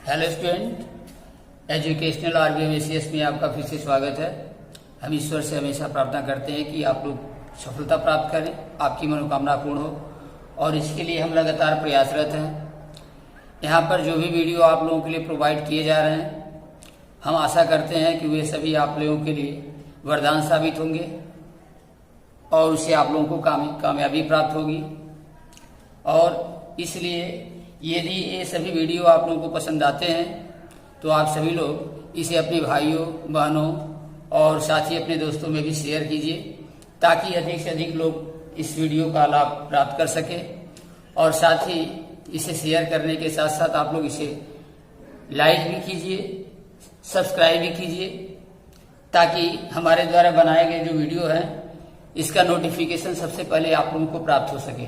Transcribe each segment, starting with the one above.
Hello student, educational RBMACS में आपका फिर से स्वागत है। हम ईश्वर से हमेशा प्रार्थना करते हैं कि आप लोग सफलता प्राप्त करें, आपकी मनोकामना पूर्ण हो, और इसके लिए हम लगातार प्रयासरत हैं। यहाँ पर जो भी वीडियो आप लोगों के लिए प्रोवाइड किए जा रहे हैं, हम आशा करते हैं कि वे सभी आप लोगों के लिए वरदान साबित होंगे और उससे आप लोगों को कामयाबी प्राप्त होगी। और इसलिए यदि ये सभी वीडियो आप लोगों को पसंद आते हैं तो आप सभी लोग इसे अपने भाइयों, बहनों और साथ ही अपने दोस्तों में भी शेयर कीजिए, ताकि अधिक से अधिक लोग इस वीडियो का लाभ प्राप्त कर सके। और साथ ही इसे शेयर करने के साथ साथ आप लोग इसे लाइक भी कीजिए, सब्सक्राइब भी कीजिए, ताकि हमारे द्वारा बनाए गए जो वीडियो है इसका नोटिफिकेशन सबसे पहले आप लोगों को प्राप्त हो सके।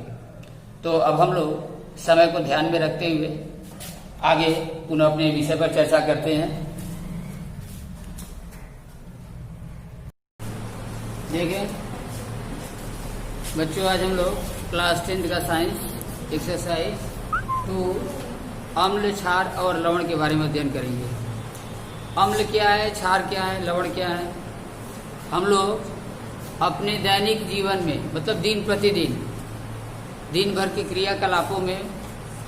तो अब हम लोग समय को ध्यान में रखते हुए आगे पुनः अपने विषय पर चर्चा करते हैं। देखें बच्चों, आज हम लोग क्लास 10 का साइंस एक्सरसाइज 2 अम्ल, क्षार और लवण के बारे में अध्ययन करेंगे। अम्ल क्या है, क्षार क्या है, लवण क्या है। हम लोग अपने दैनिक जीवन में, मतलब दिन प्रतिदिन दिन भर के क्रियाकलापों में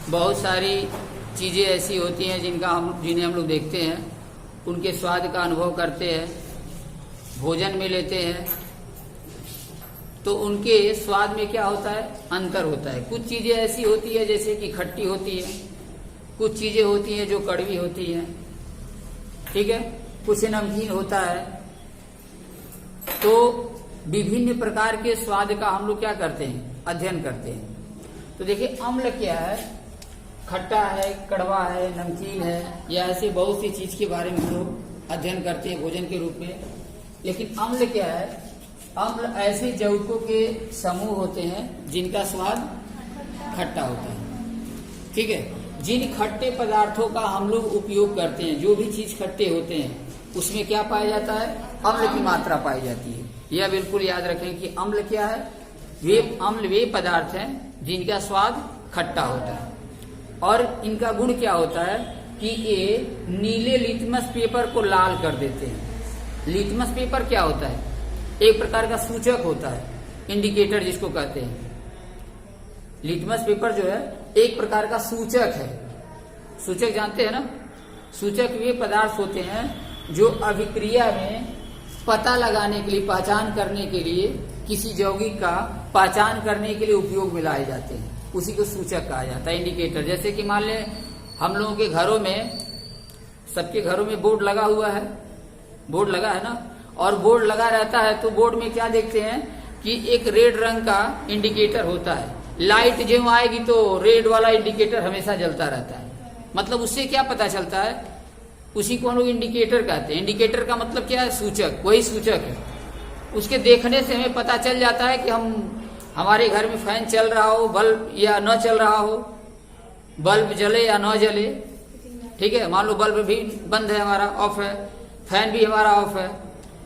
बहुत सारी चीज़ें ऐसी होती हैं जिन्हें हम लोग देखते हैं, उनके स्वाद का अनुभव करते हैं, भोजन में लेते हैं, तो उनके स्वाद में क्या होता है, अंतर होता है। कुछ चीज़ें ऐसी होती है जैसे कि खट्टी होती है, कुछ चीज़ें होती हैं जो कड़वी होती हैं, ठीक है, कुछ नमकीन होता है। तो विभिन्न प्रकार के स्वाद का हम लोग क्या करते हैं, अध्ययन करते हैं। तो देखिए, अम्ल क्या है, खट्टा है, कड़वा है, नमकीन है, या ऐसे बहुत सी चीज के बारे में हम लोग अध्ययन करते हैं भोजन के रूप में। लेकिन अम्ल क्या है, अम्ल ऐसे यौगिकों के समूह होते हैं जिनका स्वाद खट्टा होता है, ठीक है। जिन खट्टे पदार्थों का हम लोग उपयोग करते हैं, जो भी चीज खट्टे होते हैं, उसमें क्या पाया जाता है, अम्ल की मात्रा पाई जाती है। यह बिल्कुल याद रखें कि अम्ल क्या है, अम्ल वे पदार्थ हैं जिनका स्वाद खट्टा होता है। और इनका गुण क्या होता है कि ये नीले लिटमस पेपर को लाल कर देते हैं। लिटमस पेपर क्या होता है, एक प्रकार का सूचक होता है, इंडिकेटर जिसको कहते हैं। लिटमस पेपर जो है एक प्रकार का सूचक है। सूचक जानते हैं ना, सूचक वे पदार्थ होते हैं जो अभिक्रिया में पता लगाने के लिए, पहचान करने के लिए, किसी यौगिक का पहचान करने के लिए उपयोग में लाए जाते हैं, उसी को सूचक कहा जाता है, इंडिकेटर। जैसे कि मान लें हम लोगों के घरों में, सबके घरों में बोर्ड लगा हुआ है, बोर्ड लगा है ना, और बोर्ड लगा रहता है तो बोर्ड में क्या देखते हैं कि एक रेड रंग का इंडिकेटर होता है। लाइट जो आएगी तो रेड वाला इंडिकेटर हमेशा जलता रहता है। मतलब उससे क्या पता चलता है, उसी को हम लोग इंडिकेटर कहते हैं। इंडिकेटर का मतलब क्या है, सूचक, वही सूचक है। उसके देखने से हमें पता चल जाता है कि हमारे घर में फैन चल रहा हो, बल्ब या न चल रहा हो, बल्ब जले या न जले, ठीक है। मान लो बल्ब भी बंद है, हमारा ऑफ है, फैन भी हमारा ऑफ है,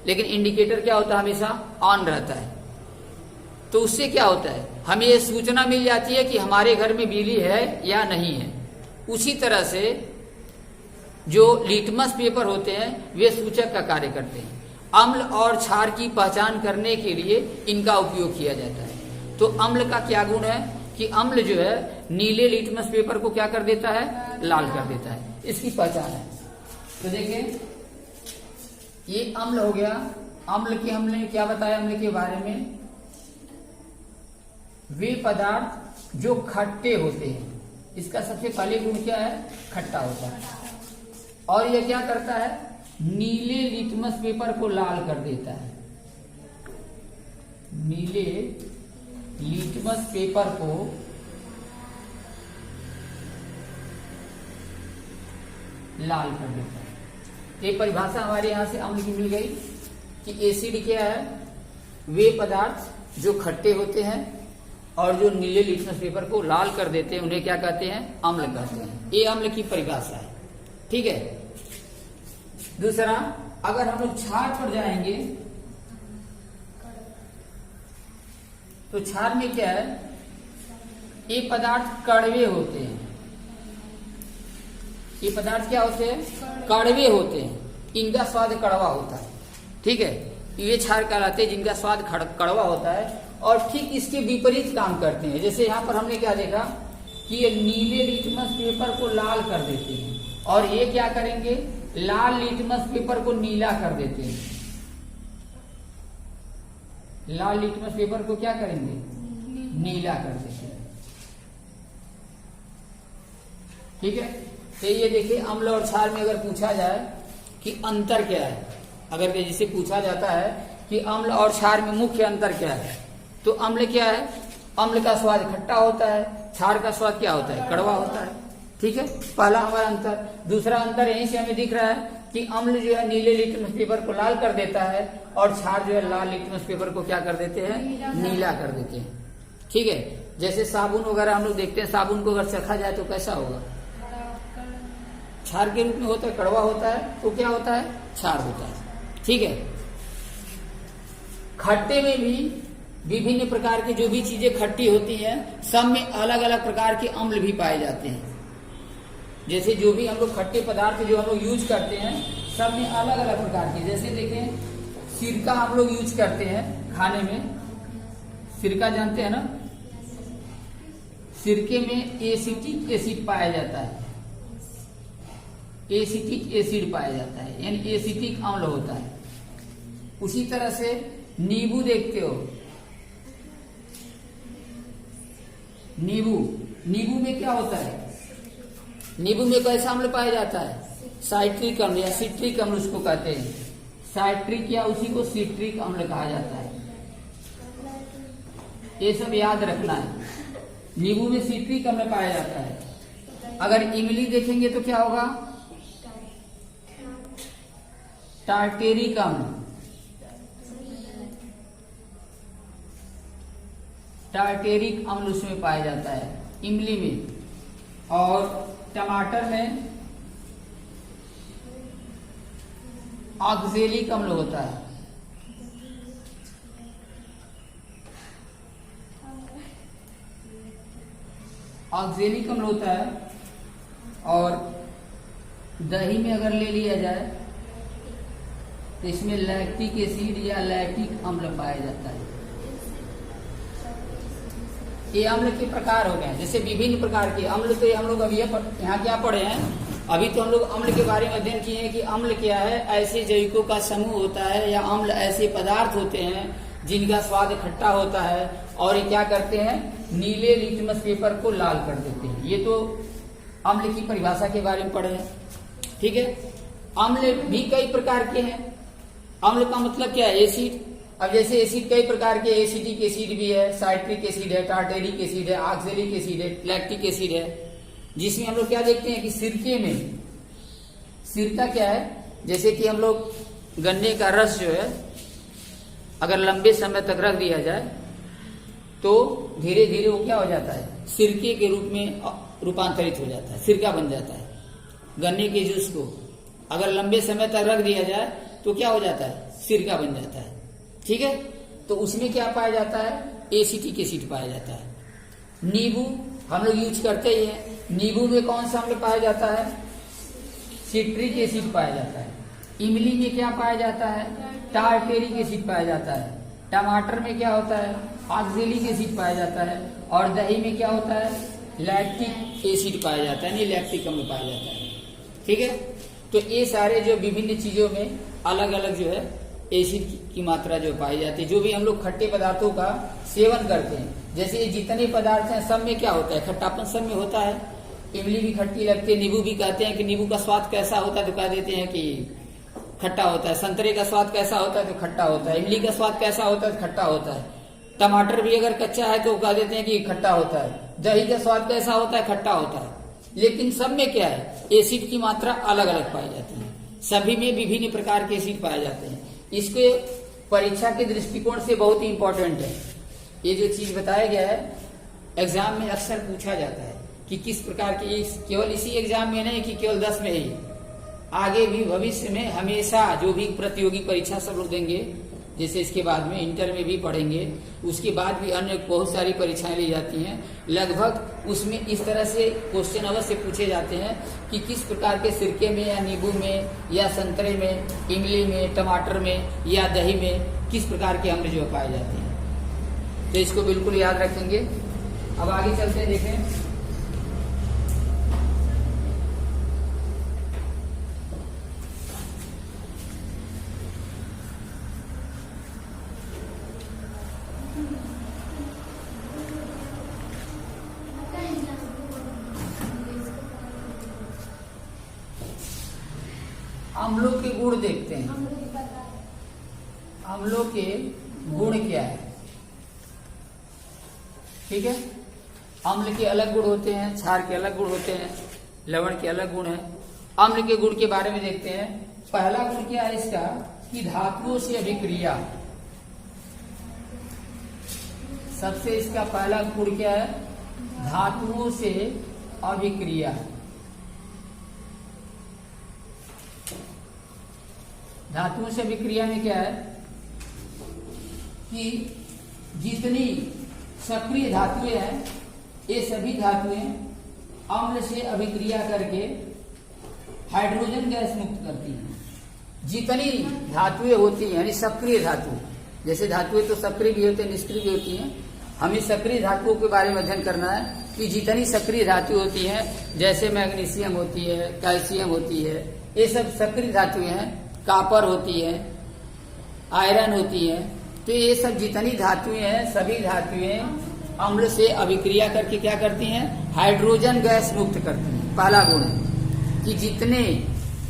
लेकिन इंडिकेटर क्या होता है, हमेशा ऑन रहता है। तो उससे क्या होता है, हमें ये सूचना मिल जाती है कि हमारे घर में बिजली है या नहीं है। उसी तरह से जो लिटमस पेपर होते हैं वे सूचक का कार्य करते हैं। अम्ल और क्षार की पहचान करने के लिए इनका उपयोग किया जाता है। तो अम्ल का क्या गुण है कि अम्ल जो है नीले लिटमस पेपर को क्या कर देता है, लाल कर देता है, इसकी पहचान है। तो देखिए, ये अम्ल हो गया। अम्ल के हमने क्या बताया, अम्ल के बारे में, वे पदार्थ जो खट्टे होते हैं, इसका सबसे पहले गुण क्या है, खट्टा होता है। और यह क्या करता है, नीले लिटमस पेपर को लाल कर देता है। नीले लिटमस पेपर को लाल कर देता है। ये परिभाषा हमारे यहां से अम्ल की मिल गई कि एसिड क्या है, वे पदार्थ जो खट्टे होते हैं और जो नीले लिटमस पेपर को लाल कर देते हैं, उन्हें क्या कहते हैं, अम्ल कहते हैं। ये अम्ल की परिभाषा है, ठीक है। दूसरा, अगर हम लोग क्षार पर जाएंगे तो क्षार में क्या है, ये पदार्थ कड़वे होते हैं, ये पदार्थ क्या होते हैं? कड़वे होते हैं, इनका स्वाद कड़वा होता है। ठीक है, ये क्षार कहलाते हैं जिनका स्वाद कड़वा होता है और ठीक इसके विपरीत काम करते हैं। जैसे यहाँ पर हमने क्या देखा कि ये नीले लिटमस पेपर को लाल कर देते हैं और ये क्या करेंगे, लाल लिटमस पेपर को नीला कर देते हैं। लाल लिटमस पेपर को क्या करेंगे, नीला कर देते हैं। ठीक है, तो ये देखिए अम्ल और क्षार में अगर पूछा जाए कि अंतर क्या है, अगर जिसे पूछा जाता है कि अम्ल और क्षार में मुख्य अंतर क्या है, तो अम्ल क्या है, अम्ल का स्वाद खट्टा होता है, क्षार का स्वाद क्या होता है, कड़वा होता है। ठीक है, पहला हमारा अंतर। दूसरा अंतर यहीं से हमें दिख रहा है कि अम्ल जो है नीले लिटमस पेपर को लाल कर देता है और क्षार जो है लाल लिटमस पेपर को क्या कर देते हैं, नीला कर देते हैं। ठीक है, जैसे साबुन वगैरह हम लोग देखते हैं, साबुन को अगर चखा जाए तो कैसा होगा, क्षार के रूप में होता है, कड़वा होता है, तो क्या होता है, क्षार होता है। ठीक है, खट्टे में भी विभिन्न प्रकार की जो भी चीजें खट्टी होती हैं, सब में अलग अलग प्रकार के अम्ल भी पाए जाते हैं। जैसे जो भी हम लोग खट्टे पदार्थ जो हम लोग यूज करते हैं, सब में अलग अलग प्रकार के, जैसे देखें सिरका हम लोग यूज करते हैं खाने में, सिरका जानते हैं ना, सिरके में एसिटिक एसिड पाया जाता है, एसिटिक एसिड पाया जाता है, यानी एसिटिक अम्ल होता है। उसी तरह से नींबू देखते हो, नींबू में क्या होता है, नींबू में कैसा अम्ल पाया जाता है, साइट्रिक अम्ल या सिट्रिक अम्ल उसको कहते हैं, साइट्रिक या उसी को सिट्रिक अम्ल कहा जाता है। ये सब याद रखना है। नींबू में सिट्रिक अम्ल पाया जाता है। अगर इमली देखेंगे तो क्या होगा, टार्टेरिक अम्ल, टार्टेरिक अम्ल उसमें पाया जाता है इमली में। और टमाटर में ऑक्जेलिक अम्ल होता है, ऑक्जेलिक अम्ल होता है। और दही में अगर ले लिया जाए तो इसमें लैक्टिक एसिड या लैक्टिक अम्ल पाया जाता है। ये अम्ल के प्रकार हो गए, जैसे विभिन्न प्रकार के अम्ल। तो हम लोग अभी यहाँ क्या पढ़े हैं, अभी तो हम लोग अम्ल के बारे में अध्ययन किए हैं कि अम्ल क्या है, ऐसे जैविकों का समूह होता है या अम्ल ऐसे पदार्थ होते हैं जिनका स्वाद खट्टा होता है और ये क्या करते हैं, नीले लिटमस पेपर को लाल कर देते हैं। ये तो अम्ल की परिभाषा के बारे में पढ़े हैं। ठीक है, अम्ल भी कई प्रकार के हैं। अम्ल का मतलब क्या है, एसिड। अब जैसे एसिड कई प्रकार के, एसिटिक एसिड भी है, साइट्रिक एसिड है, टार्टेरिक एसिड है, ऑक्जेलिक एसिड है, लैक्टिक एसिड है। जिसमें हम लोग क्या देखते हैं कि सिरके में, सिरका क्या है, जैसे कि हम लोग गन्ने का रस जो है अगर लंबे समय तक रख दिया जाए तो धीरे धीरे वो क्या हो जाता है, सिरके के रूप में रूपांतरित हो जाता है, सिरका बन जाता है। गन्ने के जूस को अगर लंबे समय तक रख दिया जाए तो क्या हो जाता है, सिरका बन जाता है। ठीक है, तो उसमें क्या पाया जाता है, एसिटिक एसिड पाया जाता है। नींबू हम लोग यूज करते ही हैं, नींबू में कौन सा अम्ल पाया जाता है, सिट्रिक एसिड पाया जाता है। इमली में क्या पाया जाता है, टार्टेरिक एसिड पाया जाता है। टमाटर में क्या होता है, ऑक्जेलिक एसिड पाया जाता है। और दही में क्या होता है, लैक्टिक एसिड पाया जाता है, नहीं लैक्टिक अम्ल पाया जाता है। ठीक है, तो ये सारे जो विभिन्न चीजों में अलग अलग जो है एसिड की मात्रा जो पाई जाती है, जो भी हम लोग खट्टे पदार्थों का सेवन करते हैं। जैसे ये जितने पदार्थ हैं सब में क्या होता है, खट्टापन सब में होता है। इमली भी खट्टी लगती है, नींबू भी कहते हैं कि नींबू का स्वाद कैसा होता है तो कह देते हैं कि खट्टा होता है। संतरे का स्वाद कैसा होता है तो खट्टा होता है। इमली का स्वाद कैसा होता है तो खट्टा होता है। टमाटर भी अगर कच्चा है तो कह देते हैं कि खट्टा होता है। दही का स्वाद कैसा होता है, खट्टा होता है। लेकिन सब में क्या है, एसिड की मात्रा अलग अलग पाई जाती है। सभी में विभिन्न प्रकार के एसिड पाए जाते हैं। इसके परीक्षा के दृष्टिकोण से बहुत ही इंपॉर्टेंट है। ये जो चीज बताया गया है एग्जाम में अक्सर पूछा जाता है कि किस प्रकार के, केवल इसी एग्जाम में नहीं कि केवल 10 में ही, आगे भी भविष्य में हमेशा जो भी प्रतियोगी परीक्षा सब लोग देंगे, जैसे इसके बाद में इंटर में भी पढ़ेंगे, उसके बाद भी अन्य बहुत सारी परीक्षाएं ली जाती हैं। लगभग उसमें इस तरह से क्वेश्चन अवश्य पूछे जाते हैं कि किस प्रकार के सिरके में या नींबू में या संतरे में, इमली में, टमाटर में या दही में किस प्रकार के अम्ल जो पाए जाते हैं। तो इसको बिल्कुल याद रखेंगे। अब आगे चलते देखें। अम्लों के गुण देखते हैं। अम्लों के गुण क्या है, ठीक है। अम्ल के अलग गुण होते हैं, क्षार के अलग गुण होते हैं, लवण के अलग गुण हैं। अम्ल के गुण के बारे में देखते हैं। पहला गुण क्या है इसका कि धातुओं से अभिक्रिया। सबसे इसका पहला गुण क्या है, धातुओं से अभिक्रिया। धातुओं से अभिक्रिया में क्या है कि जितनी सक्रिय धातुएं हैं ये सभी धातुएं अम्ल से अभिक्रिया करके हाइड्रोजन गैस मुक्त करती हैं। जितनी धातुएं होती हैं यानी सक्रिय धातु, जैसे धातुएं तो सक्रिय भी होती है, निष्क्रिय भी होती हैं। हमें सक्रिय धातुओं के बारे में अध्ययन करना है कि जितनी सक्रिय धातु होती हैं, जैसे मैग्नीशियम होती है, कैल्शियम होती है, ये सब सक्रिय धातुएं हैं। कॉपर होती है, आयरन होती है। तो ये सब जितनी धातुएं हैं सभी धातुएं अम्ल से अभिक्रिया करके क्या करती हैं, हाइड्रोजन गैस मुक्त करती हैं। पहला गुण है कि जितने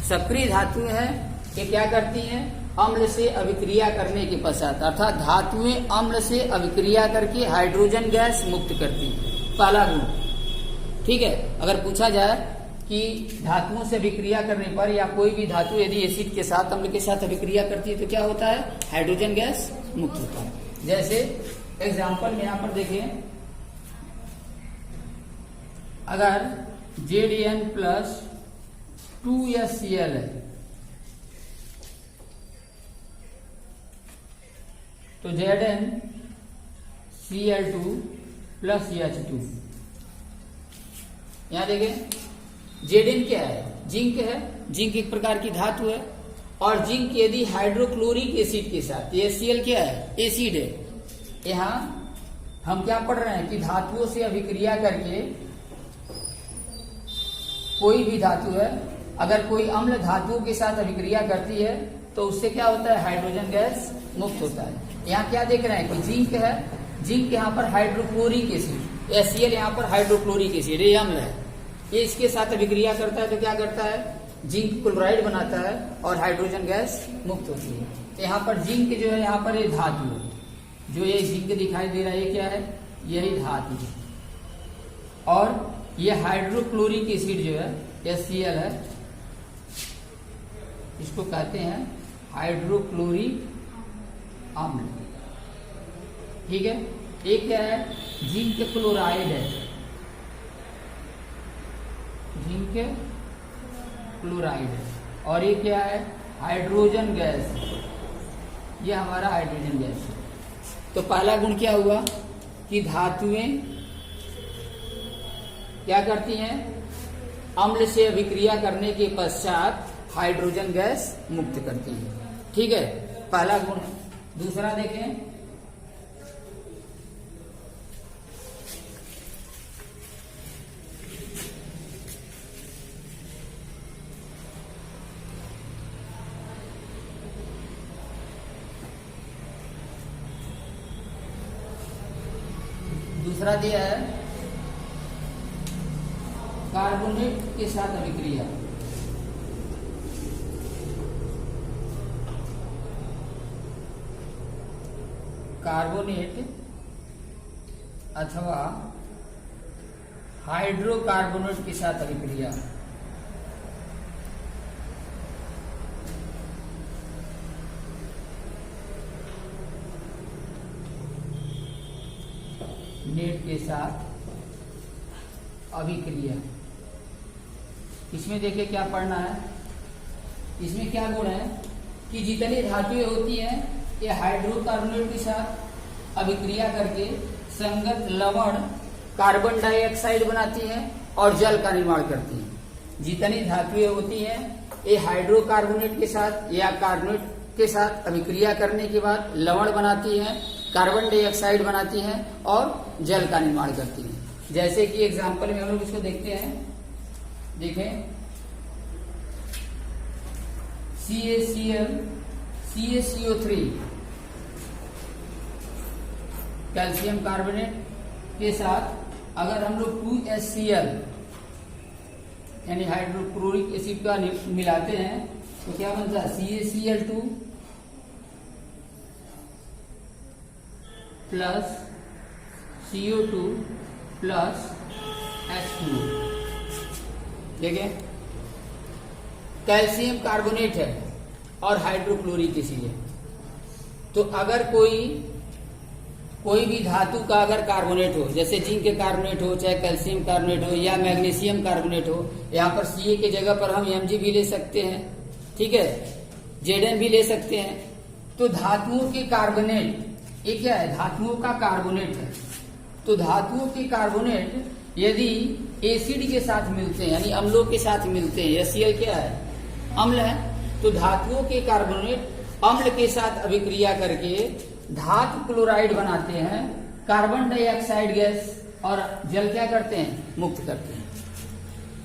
सक्रिय धातुएं हैं ये क्या करती हैं, अम्ल से अभिक्रिया करने के पश्चात, अर्थात धातुएं अम्ल से अभिक्रिया करके हाइड्रोजन गैस मुक्त करती हैं। पहला गुण, ठीक है। अगर पूछा जाए कि धातुओं से अभिक्रिया करने पर या कोई भी धातु यदि एसिड के साथ, अम्ल के साथ अभिक्रिया करती है तो क्या होता है, हाइड्रोजन गैस मुक्त होता है। जैसे एग्जांपल में यहाँ पर देखें, अगर Zn प्लस 2HCl है तो Zn Cl2 प्लस H2। यहां देखें Zn क्या है, जिंक है। जिंक एक प्रकार की धातु है और जिंक यदि हाइड्रोक्लोरिक एसिड के साथ, HCl क्या है, एसिड है। यहाँ हम क्या पढ़ रहे हैं कि धातुओं से अभिक्रिया करके कोई भी धातु है, अगर कोई अम्ल धातुओं के साथ अभिक्रिया करती है तो उससे क्या होता है, हाइड्रोजन गैस मुक्त होता है। यहाँ क्या देख रहे हैं कि जिंक है, जिंक यहाँ पर हाइड्रोक्लोरिक एसिड, HCl यहाँ पर हाइड्रोक्लोरिक एसिड, ये अम्ल है। ये इसके साथ अभिक्रिया करता है तो क्या करता है, जिंक क्लोराइड बनाता है और हाइड्रोजन गैस मुक्त होती है। तो यहाँ पर जिंक जो है, यहाँ पर ये धातु है, जो ये जिंक दिखाई दे रहा है ये क्या है, यही धातु है। और ये हाइड्रोक्लोरिक एसिड जो है HCl है, इसको कहते हैं हाइड्रोक्लोरिक अम्ल, ठीक है। एक क्या है, जिंक क्लोराइड है, जिंक क्लोराइड है। और ये क्या है, हाइड्रोजन गैस, ये हमारा हाइड्रोजन गैस है। तो पहला गुण क्या हुआ कि धातुएं क्या करती हैं, अम्ल से अभिक्रिया करने के पश्चात हाइड्रोजन गैस मुक्त करती है, ठीक है। पहला गुण। दूसरा देखें, दूसरा दिया है कार्बोनेट के साथ अभिक्रिया। कार्बोनेट अथवा हाइड्रोकार्बोनेट के साथ अभिक्रिया। नेट के साथ अभिक्रिया। इसमें देखिए क्या पढ़ना है, इसमें क्या गुण है कि जितनी धातुएं होती हैं ये हाइड्रोकार्बोनेट के साथ अभिक्रिया करके संगत लवण कार्बन डाइऑक्साइड बनाती है और जल का निर्माण करती है। जितनी धातुएं होती हैं ये हाइड्रोकार्बोनेट के साथ या कार्बोनेट के साथ अभिक्रिया करने के बाद लवण बनाती हैं, कार्बन डाइऑक्साइड बनाती हैं और जल का निर्माण करती हैं। जैसे कि एग्जाम्पल में हम लोग इसको देखते हैं, देखें CaCl CaCO3 कैल्शियम कार्बोनेट के साथ अगर हम लोग 2HCl यानी हाइड्रोक्लोरिक एसिड का मिलाते हैं तो क्या बनता है CaCl2 plus CO2 plus H2। देखिए कैल्शियम कार्बोनेट है और हाइड्रोक्लोरिक एसिड है, तो अगर कोई भी धातु का अगर कार्बोनेट हो, जैसे जिंक के कार्बोनेट हो, चाहे कैल्शियम कार्बोनेट हो या मैग्नीशियम कार्बोनेट हो, यहाँ पर Ca के जगह पर हम Mg भी ले सकते हैं, ठीक है, Zn भी ले सकते हैं। तो धातुओं के कार्बोनेट ये क्या है, धातुओं का कार्बोनेट है। तो धातुओं के कार्बोनेट यदि एसिड के साथ मिलते हैं यानी अम्लों के साथ मिलते हैं, HCl क्या है, अम्ल है, तो धातुओं के कार्बोनेट अम्ल के साथ अभिक्रिया करके धातु क्लोराइड बनाते हैं, कार्बन डाइऑक्साइड गैस और जल क्या करते हैं, मुक्त करते हैं।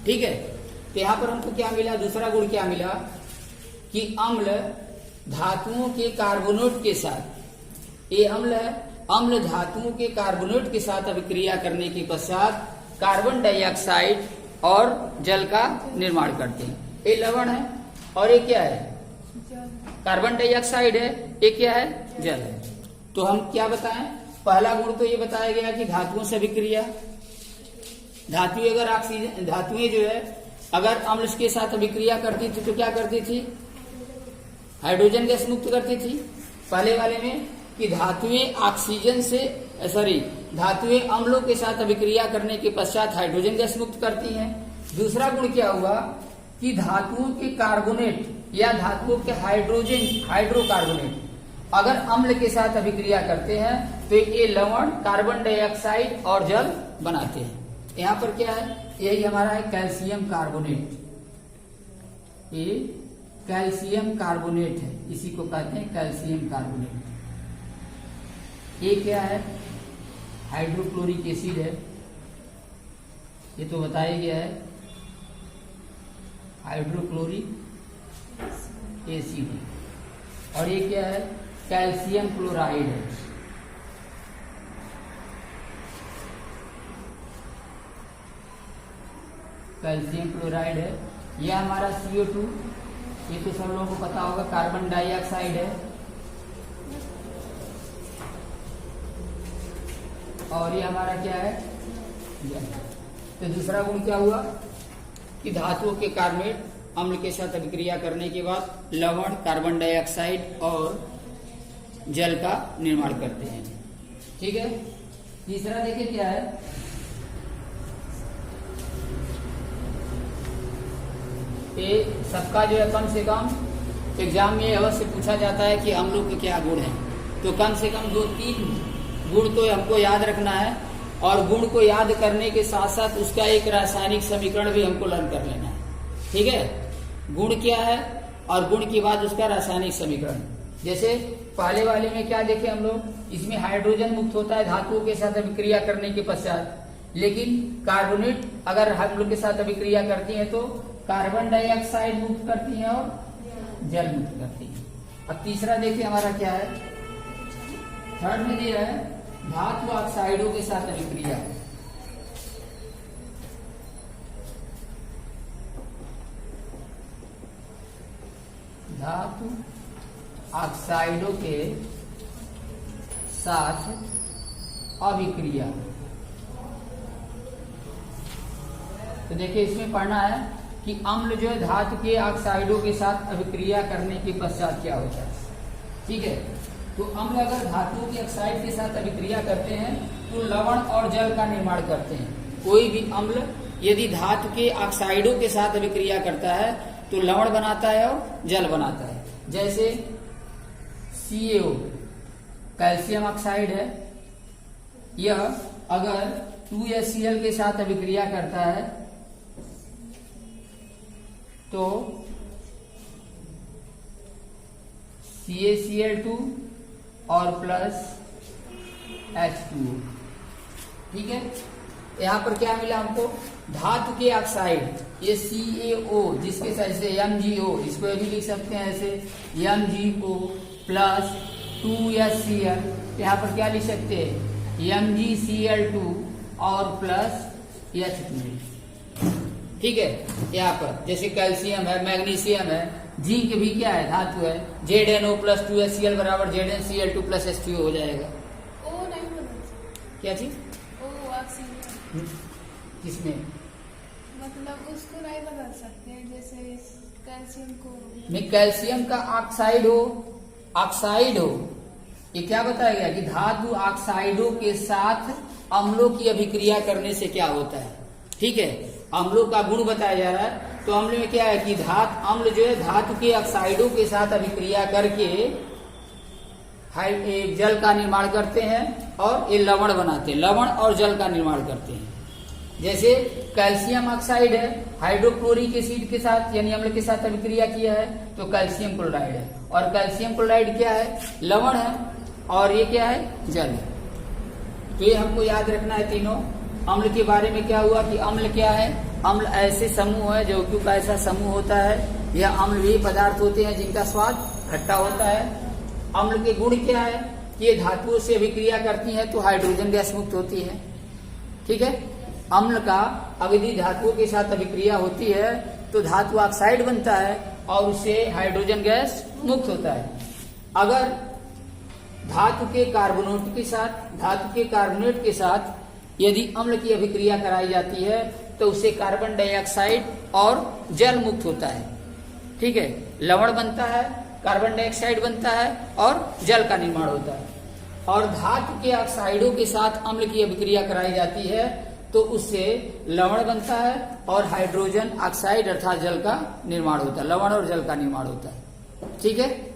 ठीक है, तो यहाँ पर हमको क्या मिला, दूसरा गुण क्या मिला कि अम्ल धातुओं के कार्बोनेट के साथ, ये अम्ल है, अम्ल धातुओं के कार्बोनेट के साथ अभिक्रिया करने के पश्चात कार्बन डाइऑक्साइड और जल का निर्माण करते हैं। ये लवण है और ये क्या है, कार्बन डाइऑक्साइड है, ये क्या है, जल है। तो हम क्या बताएं, पहला गुण तो ये बताया गया कि धातुओं से अभिक्रिया, धातुएं अगर ऑक्सीजन, धातुएं जो है अगर अम्ल के साथ अभिक्रिया करती थी तो क्या करती थी, हाइड्रोजन गैस मुक्त करती थी। पहले वाले में कि धातुएं ऑक्सीजन से धातुएं अम्लों के साथ अभिक्रिया करने के पश्चात हाइड्रोजन गैस मुक्त करती हैं। दूसरा गुण क्या हुआ कि धातुओं के कार्बोनेट या धातुओं के हाइड्रोकार्बोनेट अगर अम्ल के साथ अभिक्रिया करते हैं तो ये लवण, कार्बन डाइऑक्साइड और जल बनाते हैं। यहाँ पर क्या है, यही हमारा है कैल्शियम कार्बोनेट, ये कैल्शियम कार्बोनेट है, इसी को कहते हैं कैल्शियम कार्बोनेट। ये क्या है, हाइड्रोक्लोरिक एसिड है, ये तो बताया गया है, हाइड्रोक्लोरिक एसिड है। और ये क्या है, कैल्शियम क्लोराइड है। कैल्शियम क्लोराइड है। यह हमारा CO2, ये तो सब लोगों को पता होगा, कार्बन डाइऑक्साइड है। और ये हमारा क्या है, जल। तो दूसरा गुण क्या हुआ कि धातुओं के कार्बोनेट अम्ल के साथ अभिक्रिया करने के बाद लवण, कार्बन डाइऑक्साइड और जल का निर्माण करते हैं। ठीक है, तीसरा देखिए क्या है, ये सबका जो है कम से कम एग्जाम में अवश्य पूछा जाता है कि अम्लों के क्या गुण हैं। तो कम से कम 2-3 गुण तो हमको याद रखना है, और गुण को याद करने के साथ साथ उसका एक रासायनिक समीकरण भी हमको लर्न कर लेना है। ठीक है, गुण क्या है और गुण के बाद उसका रासायनिक समीकरण। जैसे पहले वाले में क्या देखे हम लोग, इसमें हाइड्रोजन मुक्त होता है धातुओं के साथ अभिक्रिया करने के पश्चात, लेकिन कार्बोनेट अगर हम लोग के साथ अभिक्रिया करती है तो कार्बन डाइऑक्साइड मुक्त करती है और जल मुक्त करती है। अब तीसरा देखिए हमारा क्या है, थर्ड में दिया है धातु ऑक्साइडों के साथ अभिक्रिया। धातु ऑक्साइडों के साथ अभिक्रिया। तो देखिए इसमें पढ़ना है कि अम्ल जो है धातु के ऑक्साइडों के साथ अभिक्रिया करने के पश्चात क्या होता है। ठीक है, तो अम्ल अगर धातुओं के ऑक्साइड के साथ अभिक्रिया करते हैं तो लवण और जल का निर्माण करते हैं। कोई भी अम्ल यदि धातु के ऑक्साइडों के साथ अभिक्रिया करता है तो लवण बनाता है और जल बनाता है। जैसे CaO कैल्शियम ऑक्साइड है, यह अगर 2HCl के साथ अभिक्रिया करता है तो CaCl2 और प्लस H2O। ठीक है, यहाँ पर क्या मिला हमको, धातु के ऑक्साइड, ये CaO जिसके साथ से MgO, इसको भी लिख सकते हैं ऐसे MgO प्लस 2HCl, यहाँ पर क्या लिख सकते हैं MgCl2 और प्लस H2। ठीक है, यहाँ पर जैसे कैल्शियम है, मैग्नीशियम है, जिंक भी क्या है, धातु है, ZnO प्लस 2HCl बराबर ZnCl2 प्लस H2O हो जाएगा। ओ नहीं बदल, क्या चीज, ओ ऑक्सीजन किसमें, मतलब उसको नहीं बदल सकते, जैसे कैल्शियम को में कैल्शियम का ऑक्साइड हो, ये क्या बताया गया कि धातु ऑक्साइडों के साथ अम्लों की अभिक्रिया करने से क्या होता है। ठीक है, अम्लों का गुण बताया जा रहा है, तो अम्ल में क्या है कि अम्ल जो है धातु के ऑक्साइडों के साथ अभिक्रिया करके जल का निर्माण करते हैं और ये लवण बनाते हैं, लवण और जल का निर्माण करते हैं। जैसे कैल्शियम ऑक्साइड है, हाइड्रोक्लोरिक एसिड के साथ यानी अम्ल के साथ अभिक्रिया किया है तो कैल्शियम क्लोराइड है, और कैल्शियम क्लोराइड क्या है, लवण है, और ये क्या है, जल है। तो ये हमको याद रखना है तीनों। अम्ल के बारे में क्या हुआ कि अम्ल क्या है, अम्ल ऐसे समूह है, जो का ऐसा समूह होता है, यह अम्ल वे पदार्थ होते हैं जिनका स्वाद खट्टा होता है। अम्ल के गुण क्या है कि ये धातुओं से अभिक्रिया करती है तो हाइड्रोजन गैस मुक्त होती है। ठीक है, अम्ल का अगर धातुओं के साथ अभिक्रिया होती है तो धातु ऑक्साइड बनता है और उससे हाइड्रोजन गैस मुक्त होता है। अगर धातु के कार्बोनेट के साथ यदि अम्ल की अभिक्रिया कराई जाती है तो उससे कार्बन डाइऑक्साइड और जल मुक्त होता है। ठीक है, लवण बनता है, कार्बन डाइऑक्साइड बनता है और जल का निर्माण होता है। और धातु के ऑक्साइडों के साथ अम्ल की अभिक्रिया कराई जाती है तो उससे लवण बनता है और हाइड्रोजन ऑक्साइड अर्थात जल का निर्माण होता है, लवण और जल का निर्माण होता है। ठीक है।